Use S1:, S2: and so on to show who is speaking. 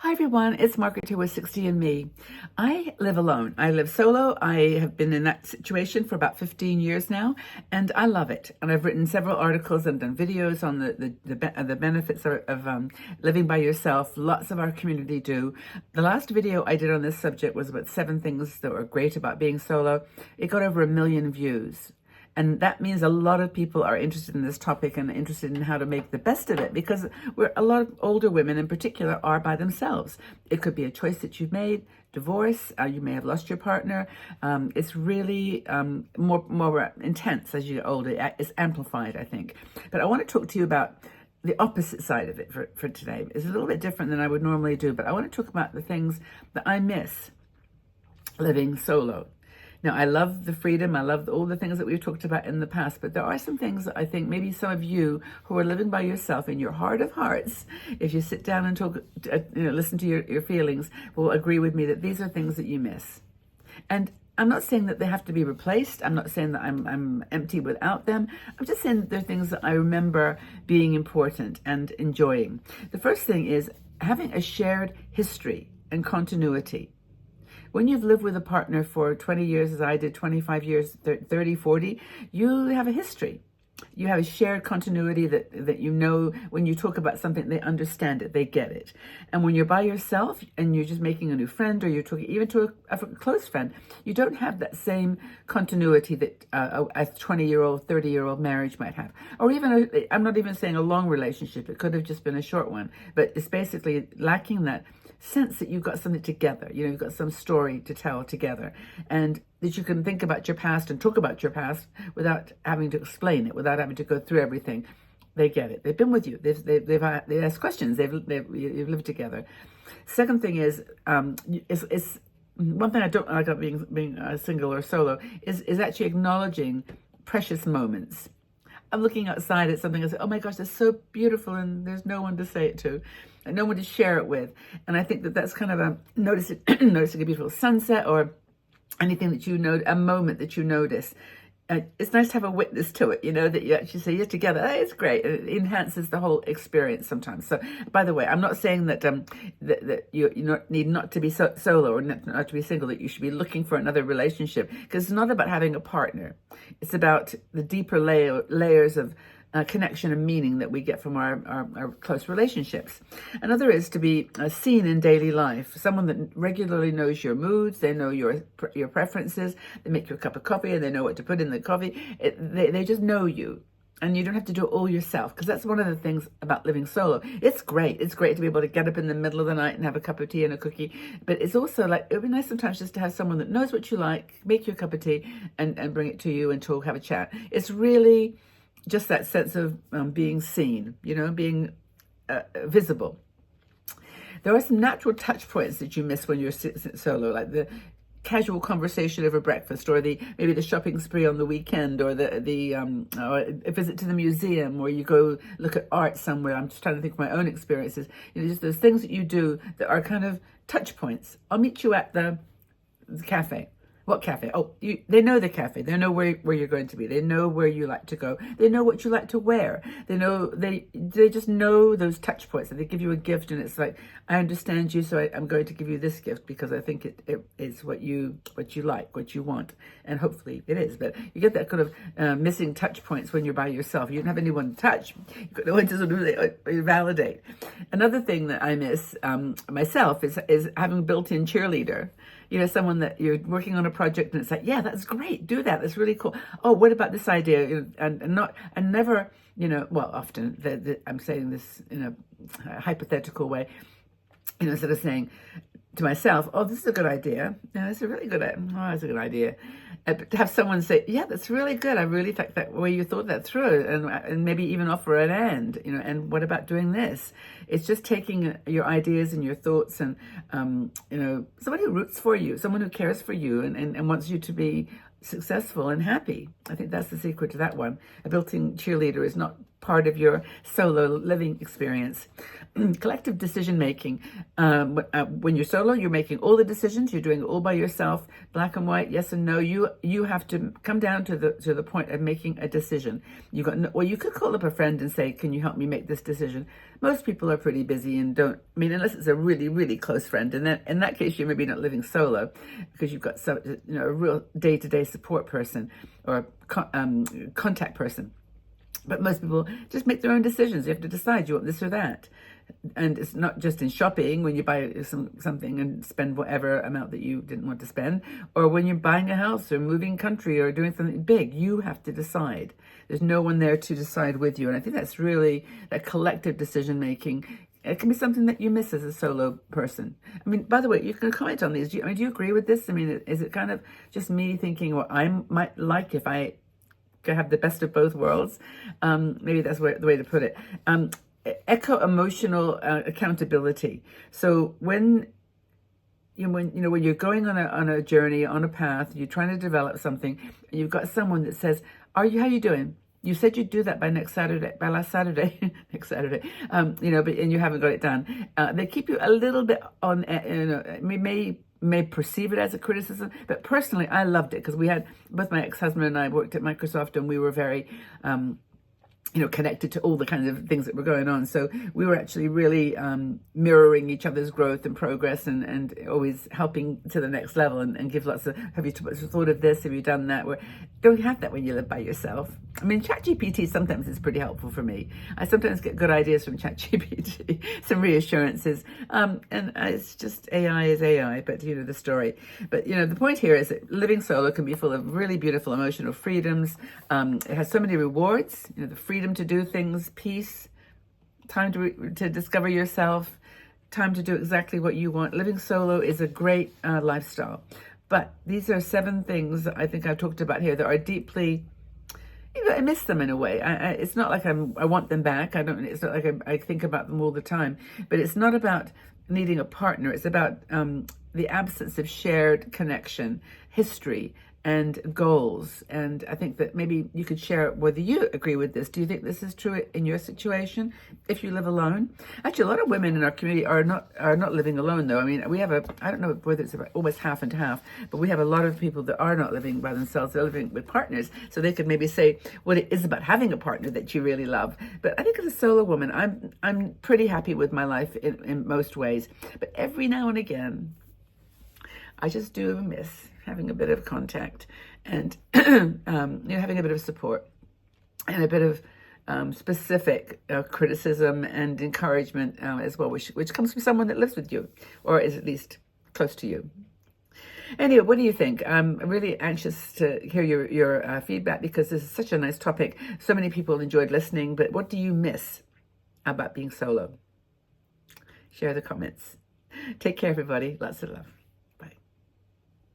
S1: Hi everyone, it's Margaret here with 60 and Me. I live alone. I live solo. I have been in that situation for about 15 years now, and I love it. And I've written several articles and done videos on the benefits of living by yourself. Lots of our community do. The last video I did on this subject was about 7 things that were great about being solo. It got over 1 million views. And that means a lot of people are interested in this topic and interested in how to make the best of it, because a lot of older women in particular are by themselves. It could be a choice that you've made, divorce, you may have lost your partner. It's really more intense as you get older. It's amplified, I think. But I want to talk to you about the opposite side of it for today. It's a little bit different than I would normally do, but I want to talk about the things that I miss living solo. Now, I love the freedom. I love all the things that we've talked about in the past, but there are some things that I think maybe some of you who are living by yourself in your heart of hearts, if you sit down and talk, listen to your feelings, will agree with me that these are things that you miss. And I'm not saying that they have to be replaced. I'm not saying that I'm empty without them. I'm just saying that they're things that I remember being important and enjoying. The first thing is having a shared history and continuity. When you've lived with a partner for 20 years, as I did, 25 years, 30, 40, you have a history. You have a shared continuity that you know when you talk about something, they understand it, they get it. And when you're by yourself and you're just making a new friend, or you're talking even to a close friend, you don't have that same continuity that a 20-year-old, 30-year-old marriage might have. Or even, I'm not even saying a long relationship, it could have just been a short one, but it's basically lacking that sense that you've got something together, you've got some story to tell together, and that you can think about your past and talk about your past without having to explain it, without having to go through everything. They get it. They've been with you. They've asked questions. You've lived together. Second thing is one thing I don't like about being single or solo is actually acknowledging precious moments. I'm looking outside at something and say, oh my gosh, that's so beautiful, and there's no one to say it to, and no one to share it with. And I think that that's kind of noticing a beautiful sunset or anything that you know, a moment that you notice. It's nice to have a witness to it, that you actually say, you're together. Hey, it's great. It enhances the whole experience sometimes. So, by the way, I'm not saying that that you need not to be solo or not to be single, that you should be looking for another relationship, because it's not about having a partner. It's about the deeper layers of connection and meaning that we get from our close relationships. Another is to be seen in daily life. Someone that regularly knows your moods, they know your preferences, they make you a cup of coffee and they know what to put in the coffee. They just know you. And you don't have to do it all yourself, because that's one of the things about living solo. It's great. It's great to be able to get up in the middle of the night and have a cup of tea and a cookie. But it's also like, it would be nice sometimes just to have someone that knows what you like, make you a cup of tea and bring it to you and talk, have a chat. It's really just that sense of being seen, being visible. There are some natural touch points that you miss when you're solo, like the casual conversation over breakfast, or maybe the shopping spree on the weekend, or a visit to the museum, or you go look at art somewhere. I'm just trying to think of my own experiences. Just those things that you do that are kind of touch points. I'll meet you at the cafe. What cafe? Oh, they know the cafe. They know where you're going to be. They know where you like to go. They know what you like to wear. They just know those touch points. And they give you a gift, and it's like, I understand you, so I'm going to give you this gift because I think it is what you like, what you want, and hopefully it is. But you get that kind of missing touch points when you're by yourself. You don't have anyone to touch. You've got no one to sort of validate. Another thing that I miss myself is having built-in cheerleader. Someone that you're working on a project and it's like, yeah, that's great. Do that. That's really cool. Oh, what about this idea? And never, well, often I'm saying this in a hypothetical way, instead of saying to myself, oh, this is a good idea. No, it's a really good idea. Oh, that's a good idea. But to have someone say, yeah, that's really good. I really like that way you thought that through, and maybe even offer an and what about doing this? It's just taking your ideas and your thoughts and, someone who roots for you, someone who cares for you and wants you to be successful and happy. I think that's the secret to that one. A built-in cheerleader is not part of your solo living experience. Collective decision making. When you're solo, you're making all the decisions. You're doing it all by yourself, black and white, yes and no. You have to come down to the point of making a decision. You got no, well, you could call up a friend and say, "Can you help me make this decision?" Most people are pretty busy and don't. I mean, unless it's a really, really close friend, and then in that case, you're maybe not living solo because you've got some, a real day-to-day support person or contact person. But most people just make their own decisions. You have to decide you want this or that. And it's not just in shopping when you buy something and spend whatever amount that you didn't want to spend, or when you're buying a house or moving country or doing something big. You have to decide. There's no one there to decide with you. And I think that's really that collective decision making. It can be something that you miss as a solo person. I mean, by the way, you can comment on these. Do you agree with this? I mean, is it kind of just me thinking what I might like if I could have the best of both worlds? Maybe that's the way to put it. Echo emotional accountability. So when you're going on a journey, on a path, you're trying to develop something, and you've got someone that says, how you doing? You said you'd do that by last Saturday, next Saturday, but and you haven't got it done. They keep you a little bit on, may perceive it as a criticism, but personally, I loved it because both my ex-husband and I worked at Microsoft, and we were very, connected to all the kinds of things that were going on. So we were actually really mirroring each other's growth and progress and always helping to the next level and give lots of, have you thought of this? Have you done that? Don't have that when you live by yourself. I mean, ChatGPT sometimes is pretty helpful for me. I sometimes get good ideas from ChatGPT, some reassurances. And it's just AI is AI, but the story. But the point here is that living solo can be full of really beautiful emotional freedoms. It has so many rewards, the freedom to do things, peace, time to discover yourself, time to do exactly what you want. Living solo is a great lifestyle. But these are 7 things that I think I've talked about here that are deeply, I miss them in a way. It's not like I want them back. It's not like I think about them all the time. But it's not about needing a partner. It's about the absence of shared connection, history, and goals. And I think that maybe you could share whether you agree with this. Do you think this is true in your situation if you live alone? Actually, a lot of women in our community are not living alone, though. I mean, we have I don't know whether it's about almost half and half, but we have a lot of people that are not living by themselves. They're living with partners. So they could maybe say what it is about having a partner that you really love. But I think as a solo woman, I'm pretty happy with my life in most ways. But every now and again, I just do miss having a bit of contact and having a bit of support and a bit of specific criticism and encouragement as well, which comes from someone that lives with you or is at least close to you. Anyway, what do you think? I'm really anxious to hear your feedback because this is such a nice topic. So many people enjoyed listening, but what do you miss about being solo? Share the comments. Take care, everybody. Lots of love.